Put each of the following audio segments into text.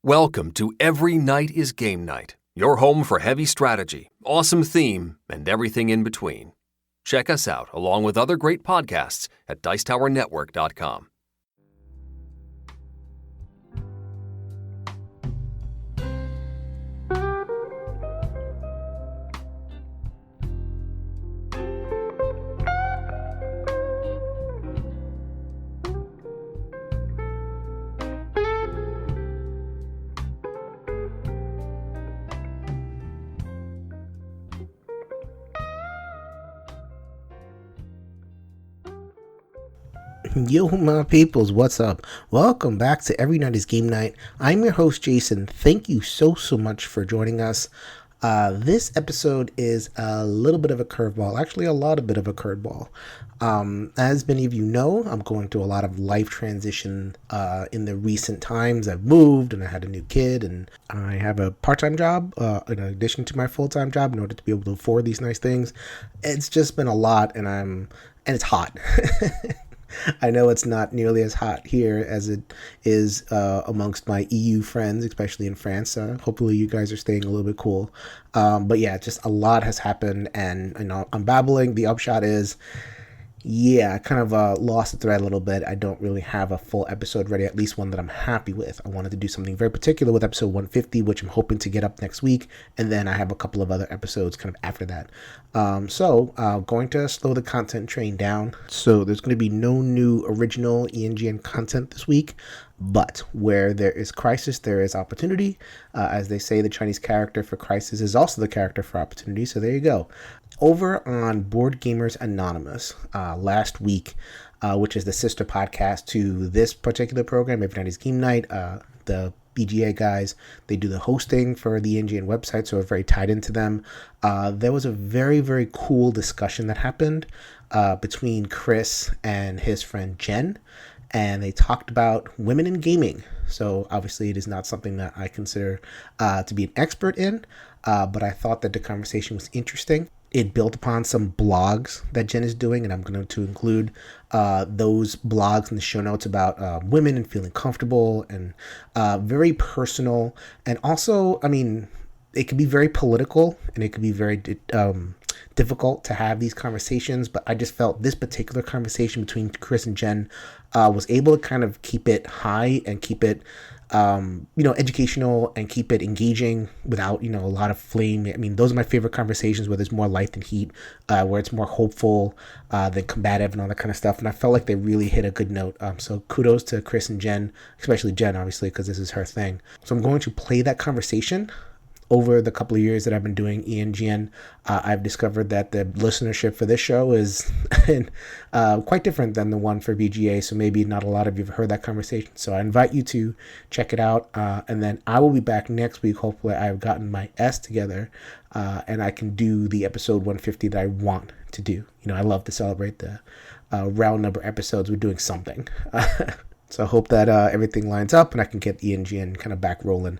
Welcome to Every Night is Game Night, your home for heavy strategy, awesome theme, and everything in between. Check us out along with other great podcasts at dicetowernetwork.com. Yo, my peoples, what's up? Welcome back to Every Night is Game Night. I'm your host, Jason. Thank you so much for joining us. This episode is a little bit of a curveball, actually a lot of bit of a curveball. As many of you know, I'm going through a lot of life transition in the recent times. I've moved and I had a new kid and I have a part-time job in addition to my full-time job in order to be able to afford these nice things. It's just been a lot and it's hot. I know it's not nearly as hot here as it is amongst my EU friends, especially in France. Hopefully you guys are staying a little bit cool. But yeah, just a lot has happened and I'm babbling. The upshot is, I kind of lost the thread a little bit. I don't really have a full episode ready, at least one that I'm happy with. I wanted to do something very particular with episode 150, which I'm hoping to get up next week. And then I have a couple of other episodes kind of after that. So going to slow the content train down. So there's going to be no new original ENGN content this week. But where there is crisis, there is opportunity. As they say, the Chinese character for crisis is also the character for opportunity. So there you go. Over on Board Gamers Anonymous last week, which is the sister podcast to this particular program, Every Night is Game Night, the BGA guys, they do the hosting for the ENGN website, so we're very tied into them. There was a very, very cool discussion that happened between Chris and his friend Jen, and they talked about women in gaming. So obviously it is not something that I consider to be an expert in, but I thought that the conversation was interesting. It built upon some blogs that Jen is doing, and I'm going to include those blogs in the show notes about women and feeling comfortable and very personal. And also, I mean, it can be very political and it can be very difficult to have these conversations, but I just felt this particular conversation between Chris and Jen was able to kind of keep it high and keep it educational and keep it engaging without, a lot of flame. I mean, those are my favorite conversations where there's more light than heat, where it's more hopeful than combative and all that kind of stuff. And I felt like they really hit a good note. So kudos to Chris and Jen, especially Jen, obviously, because this is her thing. So I'm going to play that conversation. Over the couple of years that I've been doing ENGN, I've discovered that the listenership for this show is quite different than the one for BGA, so maybe not a lot of you have heard that conversation. So I invite you to check it out, and then I will be back next week. Hopefully I've gotten my S together, and I can do the episode 150 that I want to do. I love to celebrate the round number episodes. We're doing something. So I hope that everything lines up and I can get ENGN kind of back rolling.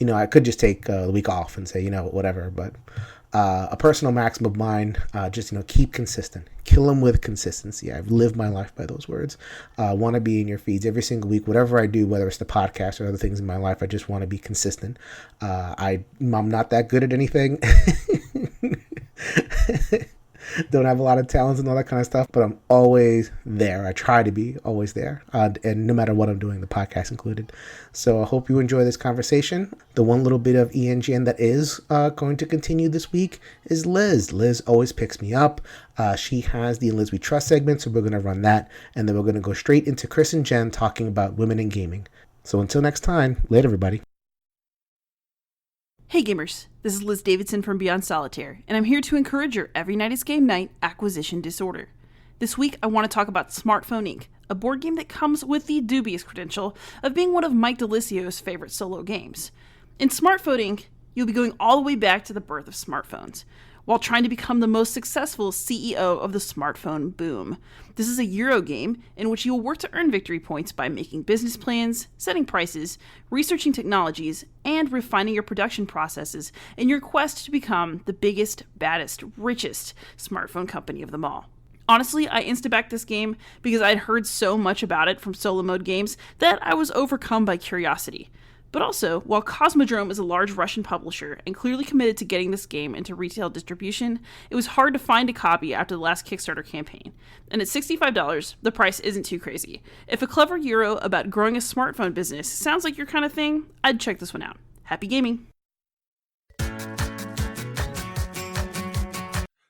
I could just take the week off and say, whatever, but a personal maxim of mine, just, keep consistent, kill them with consistency. I've lived my life by those words. Want to be in your feeds every single week, whatever I do, whether it's the podcast or other things in my life, I just want to be consistent. I'm not that good at anything. Don't have a lot of talents and all that kind of stuff, but I'm always there. I try to be always there, and no matter what I'm doing, the podcast included. So I hope you enjoy this conversation. The one little bit of ENGN that is going to continue this week is Liz. Liz always picks me up. She has the In Liz We Trust segment, so we're going to run that, and then we're going to go straight into Chris and Jen talking about women in gaming. So until next time, later, everybody. Hey gamers, this is Liz Davidson from Beyond Solitaire, and I'm here to encourage your Every Night is Game Night acquisition disorder. This week I want to talk about Smartphone Inc., a board game that comes with the dubious credential of being one of Mike DeLiccio's favorite solo games. In Smartphone Inc., you'll be going all the way back to the birth of smartphones, while trying to become the most successful CEO of the smartphone boom. This is a Euro game in which you will work to earn victory points by making business plans, setting prices, researching technologies, and refining your production processes in your quest to become the biggest, baddest, richest smartphone company of them all. Honestly, I insta-backed this game because I'd heard so much about it from solo mode games that I was overcome by curiosity. But also, while Cosmodrome is a large Russian publisher and clearly committed to getting this game into retail distribution, it was hard to find a copy after the last Kickstarter campaign. And at $65, the price isn't too crazy. If a clever Euro about growing a smartphone business sounds like your kind of thing, I'd check this one out. Happy gaming!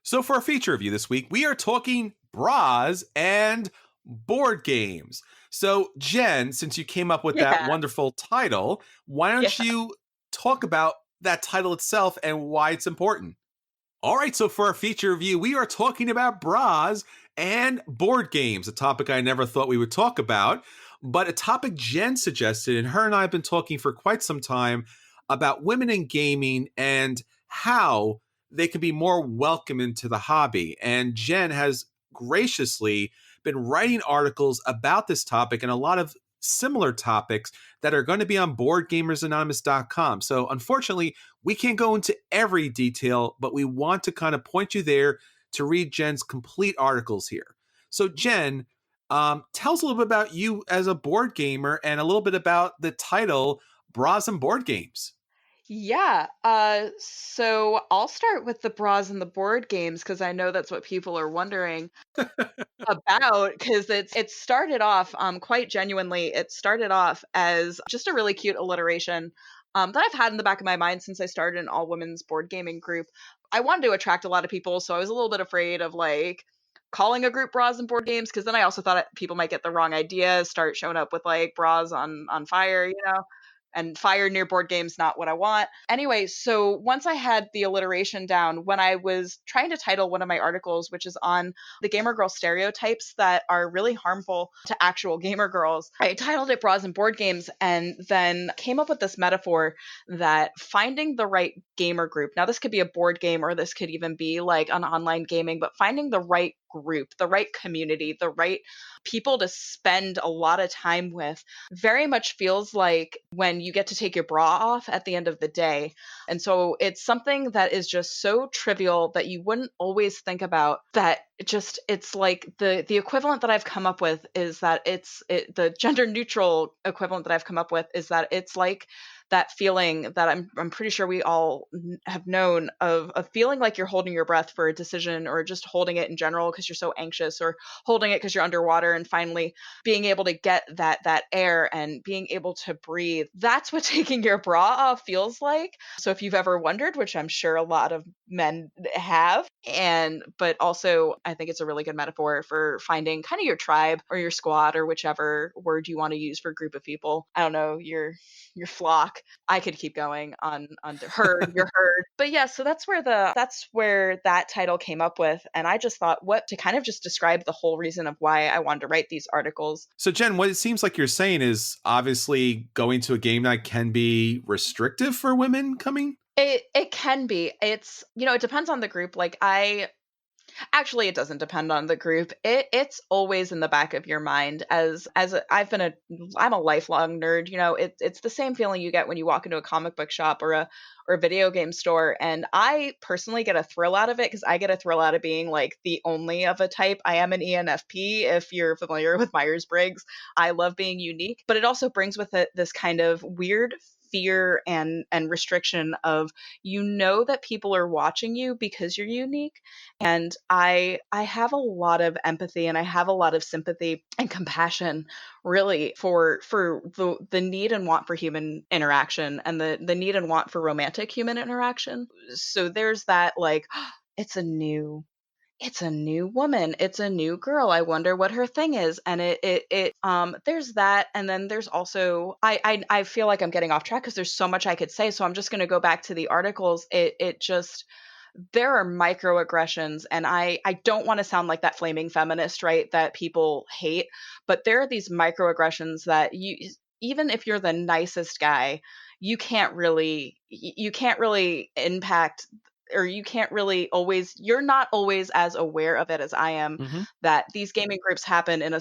So for our feature review this week, we are talking bras and board games. So Jen, since you came up with that wonderful title, why don't you talk about that title itself and why it's important? All right, so for our feature review, we are talking about bras and board games, a topic I never thought we would talk about, but a topic Jen suggested, and her and I have been talking for quite some time about women in gaming and how they can be more welcome into the hobby. And Jen has graciously been writing articles about this topic and a lot of similar topics that are going to be on BoardGamersAnonymous.com. So unfortunately, we can't go into every detail, but we want to kind of point you there to read Jen's complete articles here. So Jen, tell us a little bit about you as a board gamer and a little bit about the title, Bras and Board Games. Yeah, so I'll start with the bras and the board games because I know that's what people are wondering about. Because it started off quite genuinely. It started off as just a really cute alliteration that I've had in the back of my mind since I started an all women's board gaming group. I wanted to attract a lot of people, so I was a little bit afraid of like calling a group bras and board games because then I also thought people might get the wrong idea, start showing up with like bras on fire, you know. And fire near board games, not what I want. Anyway, so once I had the alliteration down, when I was trying to title one of my articles, which is on the gamer girl stereotypes that are really harmful to actual gamer girls, I titled it Bras and Board Games and then came up with this metaphor that finding the right gamer group, now this could be a board game or this could even be like an online gaming, but finding the right group, the right community, the right people to spend a lot of time with very much feels like when you get to take your bra off at the end of the day. And so it's something that is just so trivial that you wouldn't always think about, that it's like the equivalent that I've come up with is that the gender neutral equivalent that I've come up with is that it's like that feeling that I'm pretty sure we all have known of feeling like you're holding your breath for a decision or just holding it in general because you're so anxious, or holding it because you're underwater and finally being able to get that air and being able to breathe. That's what taking your bra off feels like. So if you've ever wondered, which I'm sure a lot of men have, but also I think it's a really good metaphor for finding kind of your tribe or your squad or whichever word you want to use for a group of people. I don't know, your flock. I could keep going on herd, your herd. But yeah, so that's where that title came up with. And I just thought what to kind of just describe the whole reason of why I wanted to write these articles. So Jen, what it seems like you're saying is obviously going to a game night can be restrictive for women coming. It can be. It's, it depends on the group. Like Actually, it doesn't depend on the group. It's always in the back of your mind I'm a lifelong nerd. It's the same feeling you get when you walk into a comic book shop or a video game store. And I personally get a thrill out of it because I get a thrill out of being like the only of a type. I am an ENFP, if you're familiar with Myers-Briggs. I love being unique, but it also brings with it this kind of weird fear and restriction of, that people are watching you because you're unique. And I have a lot of empathy and I have a lot of sympathy and compassion really for the need and want for human interaction and the need and want for romantic human interaction. So there's that, like, it's a new woman, it's a new girl, I wonder what her thing is. And there's that. And then there's also, I feel like I'm getting off track because there's so much I could say, so I'm just going to go back to the articles. There are microaggressions, and I don't want to sound like that flaming feminist, right, that people hate, but there are these microaggressions that even if you're the nicest guy, you can't really impact, or you're not always as aware of it as I am, that these gaming groups happen in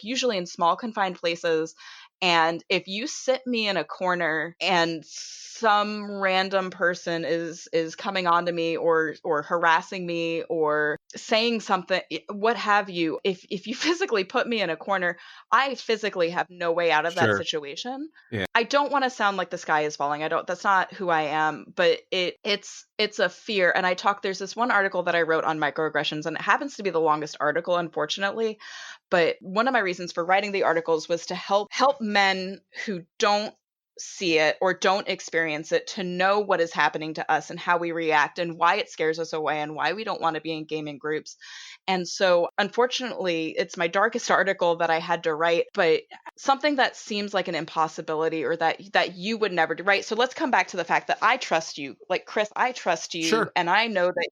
usually in small confined places. And if you sit me in a corner and some random person is coming on to me or harassing me or saying something, what have you, if you physically put me in a corner, I physically have no way out of that Sure. situation. Yeah. I don't want to sound like the sky is falling. That's not who I am, but it's a fear. And there's this one article that I wrote on microaggressions, and it happens to be the longest article, unfortunately. But one of my reasons for writing the articles was to help men who don't see it or don't experience it to know what is happening to us and how we react and why it scares us away and why we don't want to be in gaming groups. And so, unfortunately, it's my darkest article that I had to write, but something that seems like an impossibility or that you would never do, right? So let's come back to the fact that I trust you. Like, Chris, I trust you. Sure. And I know that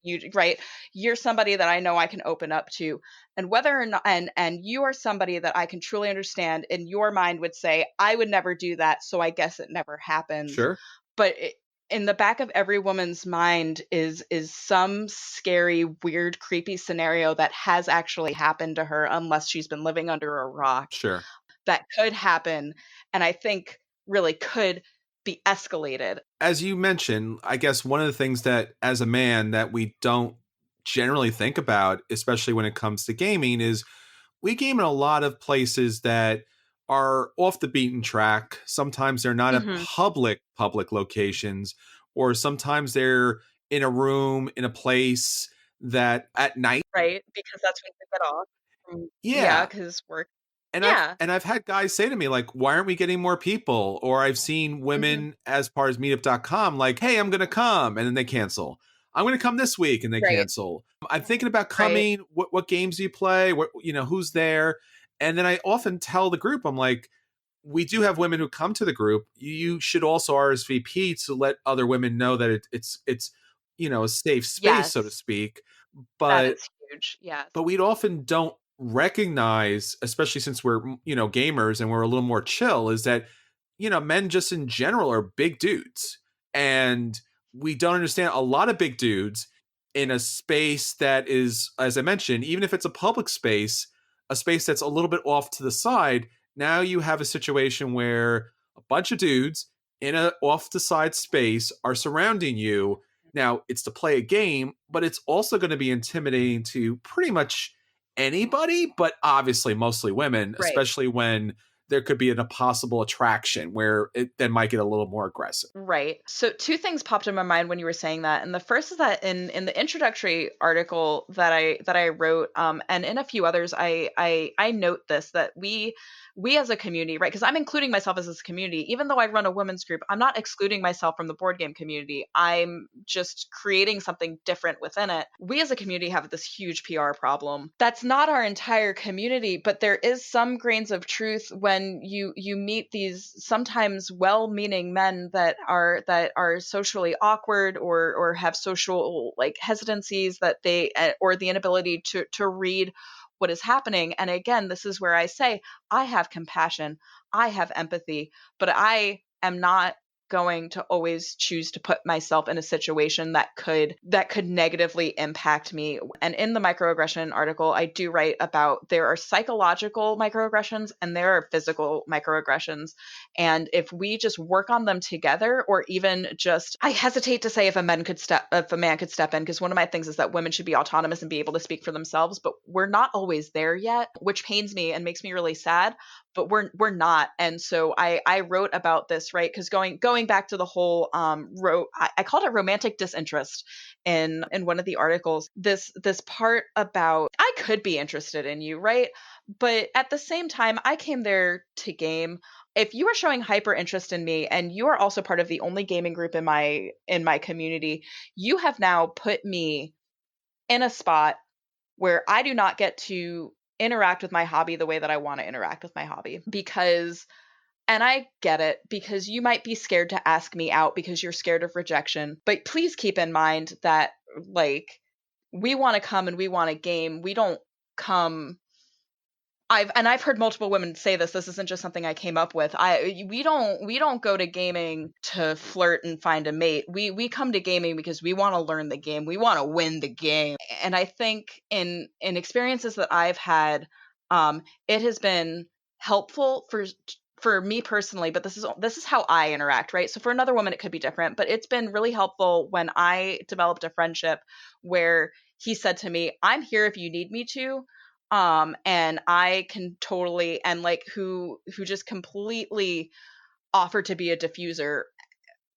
you're somebody that I know I can open up to. And whether or not, and you are somebody that I can truly understand, in your mind would say, I would never do that, so I guess it never happened. Sure. But in the back of every woman's mind is some scary, weird, creepy scenario that has actually happened to her, unless she's been living under a rock. Sure. That could happen, and I think really could be escalated. As you mentioned, I guess one of the things that as a man that we don't generally think about, especially when it comes to gaming, is we game in a lot of places that are off the beaten track. Sometimes they're not at public locations, or sometimes they're in a room, in a place that at night. Right, because that's when we get off. Yeah. Because work. And Yeah. I've had guys say to me, like, why aren't we getting more people? Or I've seen women as far as meetup.com, like, hey, I'm going to come. And then they cancel. I'm going to come this week, and they cancel. I'm thinking about coming. Right. What games do you play? What, who's there? And then I often tell the group, I'm like, we do have women who come to the group. You should also RSVP to let other women know that it's a safe space, so to speak. But that is huge. Yes. But we'd often don't recognize, especially since we're gamers and we're a little more chill, is that men just in general are big dudes, and we don't understand a lot of big dudes in a space that is, as I mentioned, even if it's a public space, a space that's a little bit off to the side. Now you have a situation where a bunch of dudes in a off the side space are surrounding you. Now it's to play a game, but it's also going to be intimidating to pretty much anybody, but obviously mostly women, especially when there could be a possible attraction where it then might get a little more aggressive. Right. So two things popped in my mind when you were saying that. And the first is that in the introductory article that I wrote, and in a few others, I note this, that we as a community, right? Because I'm including myself as this community, even though I run a women's group, I'm not excluding myself from the board game community. I'm just creating something different within it. We as a community have this huge PR problem. That's not our entire community, but there is some grains of truth when you meet these sometimes well-meaning men that are socially awkward or have social hesitancies that they or the inability to read what is happening. And again, this is where I say I have compassion, I have empathy, but I am not going to always choose to put myself in a situation that could negatively impact me. And in the microaggression article, I do write about there are psychological microaggressions and there are physical microaggressions. And if we just work on them together, or even just, I hesitate to say if a man could step in, because one of my things is that women should be autonomous and be able to speak for themselves, but we're not always there yet, which pains me and makes me really sad. But we're not. And so I wrote about this, right? Because going back to the whole I called it romantic disinterest in one of the articles. This part about I could be interested in you, right? But at the same time, I came there to game. If you are showing hyper interest in me and you are also part of the only gaming group in my community, you have now put me in a spot where I do not get to interact with my hobby the way that I want to interact with my hobby. Because, and I get it, because you might be scared to ask me out because you're scared of rejection. But please keep in mind that we want to come and we want to game. We don't come. I've heard multiple women say this. This isn't just something I came up with. We don't go to gaming to flirt and find a mate. We come to gaming because we want to learn the game. We want to win the game. And I think in experiences that I've had, it has been helpful for for me personally, but this is how I interact, right? So for another woman, it could be different, but it's been really helpful when I developed a friendship where he said to me, I'm here if you need me to. And I can totally, and like who just completely offered to be a diffuser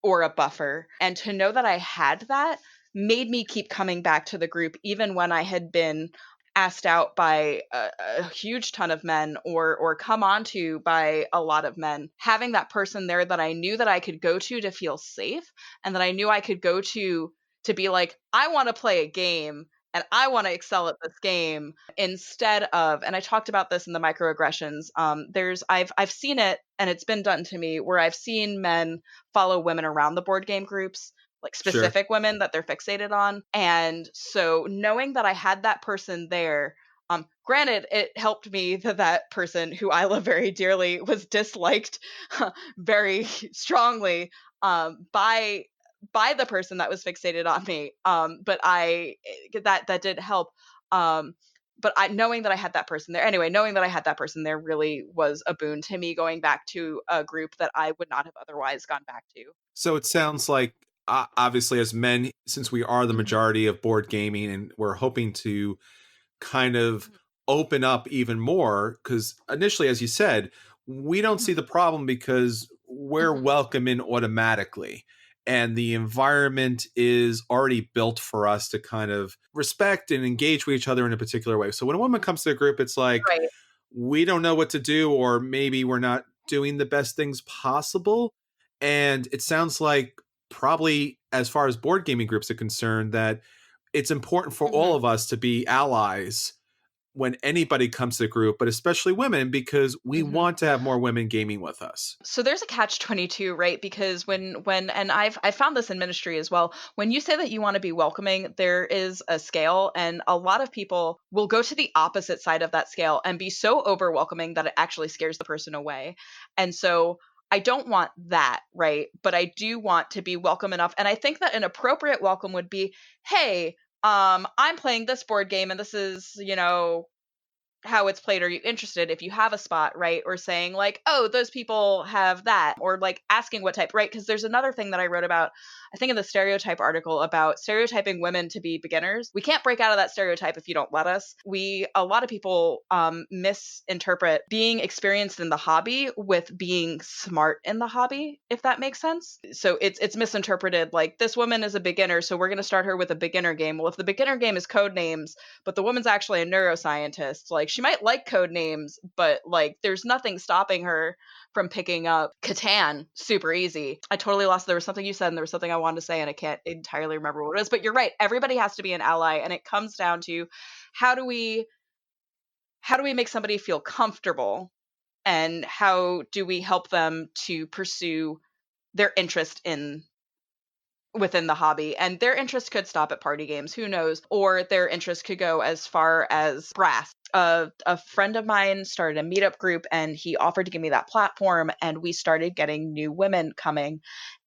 or a buffer. And to know that I had that made me keep coming back to the group, even when I had been asked out by a huge ton of men or come onto by a lot of men. Having that person there that I knew that I could go to feel safe, and that I knew I could go to be like, I want to play a game and I want to excel at this game, instead of, and I talked about this in the microaggressions. I've seen it, and it's been done to me, where I've seen men follow women around the board game groups, like specific women that they're fixated on. And so knowing that I had that person there, granted, it helped me that person, who I love very dearly, was disliked very strongly by the person that was fixated on me. But that did help. But knowing that I had that person there, anyway, knowing that I had that person there really was a boon to me, going back to a group that I would not have otherwise gone back to. So it sounds like, obviously, as men, since we are the majority of board gaming, and we're hoping to kind of open up even more, because initially, as you said, we don't see the problem because we're welcome in automatically. And the environment is already built for us to kind of respect and engage with each other in a particular way. So when a woman comes to the group, it's like, we don't know what to do, or maybe we're not doing the best things possible. And it sounds like, probably as far as board gaming groups are concerned, that it's important for all of us to be allies when anybody comes to the group, but especially women, because we want to have more women gaming with us. So there's a catch-22, right? Because when and I found this in ministry as well, when you say that you want to be welcoming, there is a scale, and a lot of people will go to the opposite side of that scale and be so over welcoming that it actually scares the person away. And so I don't want that, right? But I do want to be welcome enough. And I think that an appropriate welcome would be, hey, I'm playing this board game, and this is, how it's played. Are you interested? If you have a spot, right? Or saying like, oh, those people have that, or like asking what type, right? Because there's another thing that I wrote about, I think in the stereotype article, about stereotyping women to be beginners. We can't break out of that stereotype if you don't let us. A lot of people misinterpret being experienced in the hobby with being smart in the hobby, if that makes sense. So it's misinterpreted, like, this woman is a beginner, so we're going to start her with a beginner game. Well, if the beginner game is code names, but the woman's actually a neuroscientist, like, she might like code names, but like, there's nothing stopping her from picking up Catan super easy. I totally lost. There was something you said, and there was something I wanted to say, and I can't entirely remember what it is. But you're right. Everybody has to be an ally, and it comes down to how do we make somebody feel comfortable, and how do we help them to pursue their interest within the hobby. And their interest could stop at party games, who knows, or their interest could go as far as brass. A friend of mine started a meetup group, and he offered to give me that platform, and we started getting new women coming.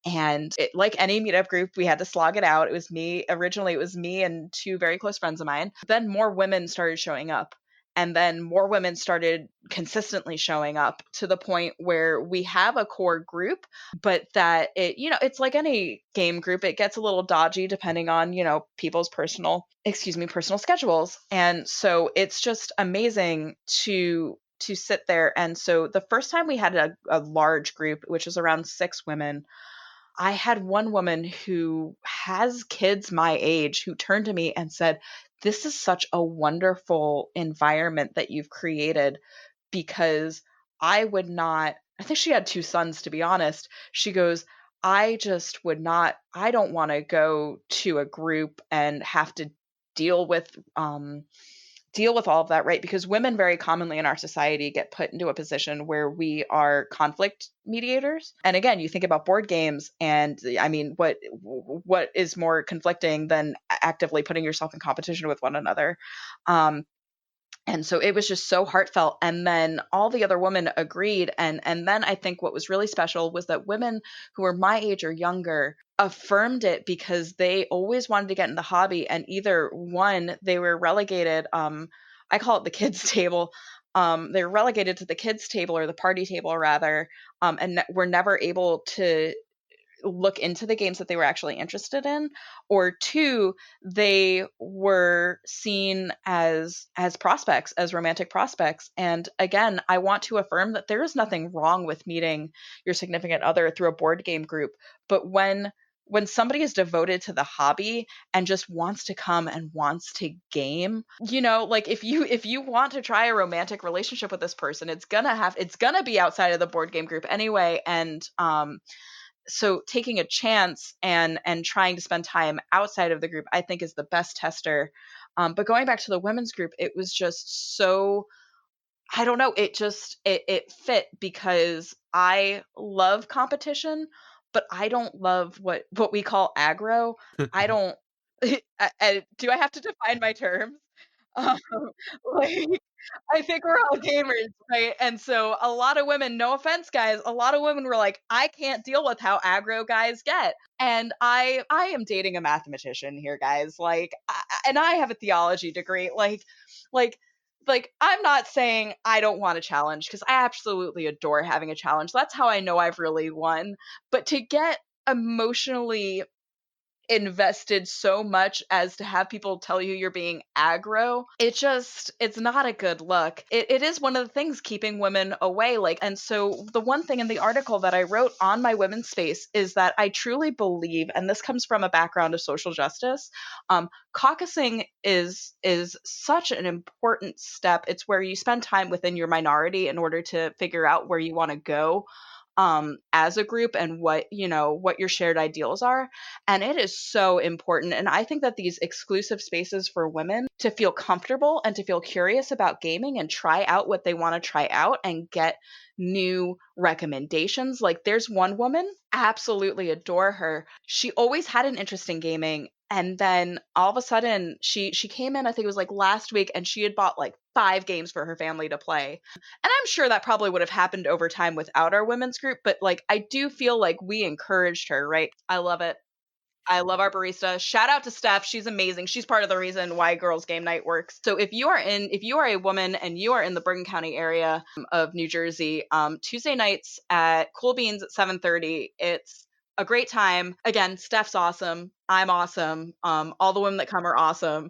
And like any meetup group, we had to slog it out. Originally it was me and two very close friends of mine. Then more women started showing up. And then more women started consistently showing up, to the point where we have a core group, but that it's like any game group. It gets a little dodgy depending on, people's personal schedules. And so it's just amazing to sit there. And so the first time we had a large group, which was around 6 women, I had one woman who has kids my age who turned to me and said, this is such a wonderful environment that you've created, because I think she had 2 sons, to be honest. She goes, I don't want to go to a group and have to deal with all of that, right? Because women very commonly in our society get put into a position where we are conflict mediators. And again, you think about board games, and I mean, what is more conflicting than actively putting yourself in competition with one another? And so it was just so heartfelt. And then all the other women agreed. And then I think what was really special was that women who were my age or younger affirmed it, because they always wanted to get in the hobby. And either one, they were relegated, I call it the kids table, They were relegated to the kids' table, or the party table rather, and were never able to look into the games that they were actually interested in, or two, they were seen as prospects, as romantic prospects. And again, I want to affirm that there is nothing wrong with meeting your significant other through a board game group, but when somebody is devoted to the hobby and just wants to come and wants to game, like if you want to try a romantic relationship with this person, it's gonna be outside of the board game group anyway. And so taking a chance and trying to spend time outside of the group, I think, is the best tester. But going back to the women's group, it was just so, I don't know, it fit, because I love competition, but I don't love what we call aggro. I don't. Do I have to define my terms? Um, like, I think we're all gamers, right? And so a lot of women, no offense, guys, a lot of women were like, I can't deal with how aggro guys get. And I am dating a mathematician here, guys. Like, and I have a theology degree. Like, I'm not saying I don't want a challenge, because I absolutely adore having a challenge. That's how I know I've really won. But to get emotionally invested so much as to have people tell you you're being aggro, it's not a good look. It is one of the things keeping women away. Like, and so the one thing in the article that I wrote on my women's space is that I truly believe, and this comes from a background of social justice, caucusing is such an important step. It's where you spend time within your minority in order to figure out where you want to go as a group, and what your shared ideals are. And it is so important. And I think that these exclusive spaces for women to feel comfortable and to feel curious about gaming and try out what they want to try out and get new recommendations. Like, there's one woman, absolutely adore her. She always had an interest in gaming. And then all of a sudden she came in, I think it was like last week, and she had bought like 5 games for her family to play. And I'm sure that probably would have happened over time without our women's group, but like, I do feel like we encouraged her, right? I love it. I love our barista. Shout out to Steph. She's amazing. She's part of the reason why Girls Game Night works. So if you are a woman and you are in the Bergen County area of New Jersey, Tuesday nights at Cool Beans at 7:30, it's a great time. Again, Steph's awesome. I'm awesome. All the women that come are awesome.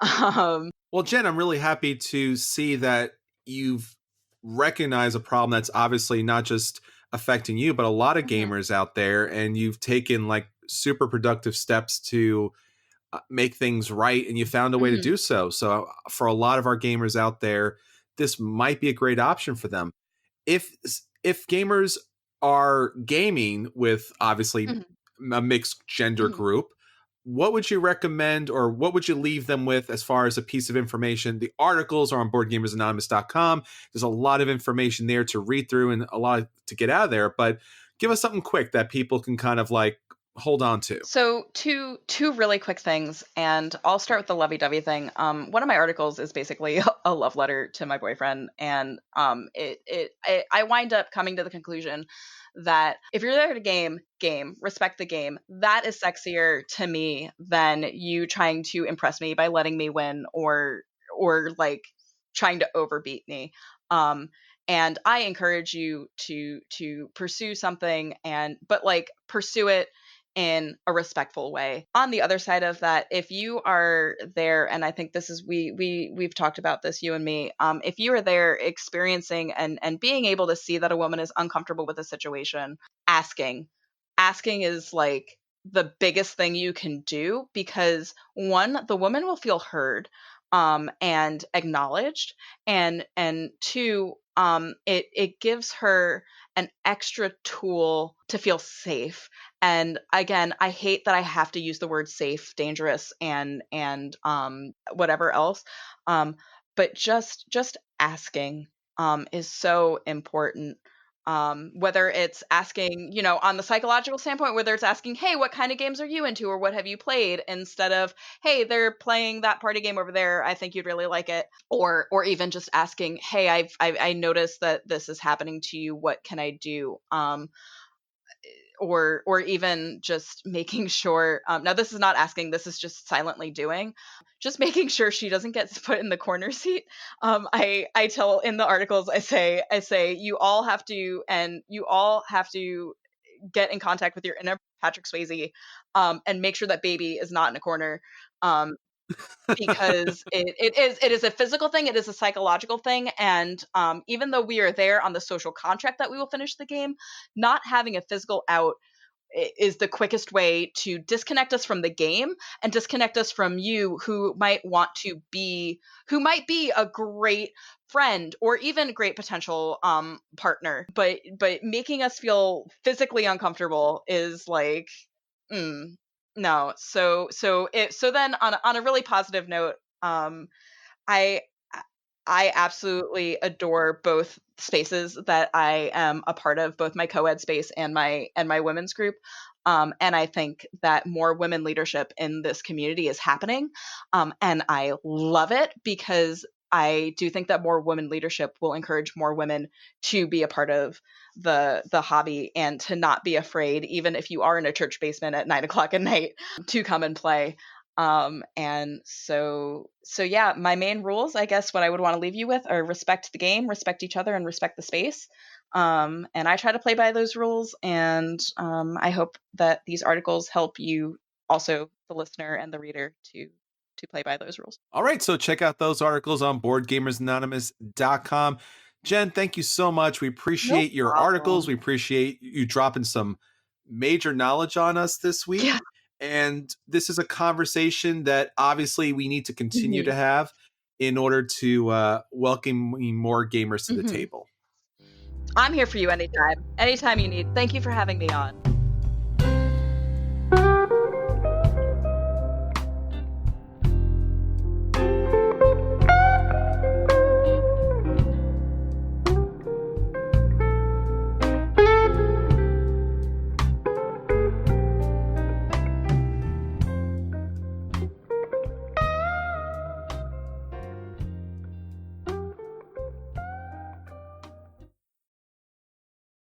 Well, Jen, I'm really happy to see that you've recognized a problem that's obviously not just affecting you, but a lot of gamers out there, and you've taken like super productive steps to make things right, and you found a way to do so. So for a lot of our gamers out there, this might be a great option for them. If gamers are gaming with obviously a mixed gender group, what would you recommend, or what would you leave them with as far as a piece of information? The articles are on boardgamersanonymous.com. There's a lot of information there to read through and a lot to get out of there, but give us something quick that people can kind of like hold on to. So two really quick things, and I'll start with the lovey-dovey thing. One of my articles is basically a love letter to my boyfriend, and I wind up coming to the conclusion that if you're there to game, respect the game. That is sexier to me than you trying to impress me by letting me win, or like trying to overbeat me. And I encourage you to pursue something, but like pursue it in a respectful way. On the other side of that, if you are there, and I think this is, we've talked about this, you and me, if you are there experiencing and being able to see that a woman is uncomfortable with a situation, asking is like the biggest thing you can do, because one, the woman will feel heard and acknowledged, and two, it gives her an extra tool to feel safe. And again, I hate that I have to use the word safe, dangerous, and whatever else. But just asking is so important. Whether it's asking, on the psychological standpoint, whether it's asking, hey, what kind of games are you into, or what have you played, instead of, hey, they're playing that party game over there, I think you'd really like it, or even just asking, hey, I noticed that this is happening to you, what can I do? or even just making sure, now this is not asking, this is just silently doing, just making sure she doesn't get put in the corner seat. I tell in the articles, I say you all have to get in contact with your inner Patrick Swayze, and make sure that baby is not in a corner, because it is a physical thing, it is a psychological thing, and even though we are there on the social contract that we will finish the game, not having a physical out is the quickest way to disconnect us from the game and disconnect us from you, who might be a great friend or even a great potential partner, but making us feel physically uncomfortable is like, no. So then on a really positive note, I I absolutely adore both spaces that I am a part of, both my co-ed space and my women's group. And I think that more women leadership in this community is happening. And I love it, because I do think that more women leadership will encourage more women to be a part of the hobby, and to not be afraid, even if you are in a church basement at 9 o'clock at night, to come and play. And so yeah, my main rules, I guess, what I would want to leave you with are respect the game, respect each other, and respect the space. And I try to play by those rules, and I hope that these articles help you, also the listener and the reader, to play by those rules. All right, so check out those articles on boardgamersanonymous.com. Jen, thank you so much. We appreciate your articles. We appreciate you dropping some major knowledge on us this week. Yeah. And this is a conversation that obviously we need to continue to have in order to welcome more gamers to the table. I'm here for you anytime you need. Thank you for having me on.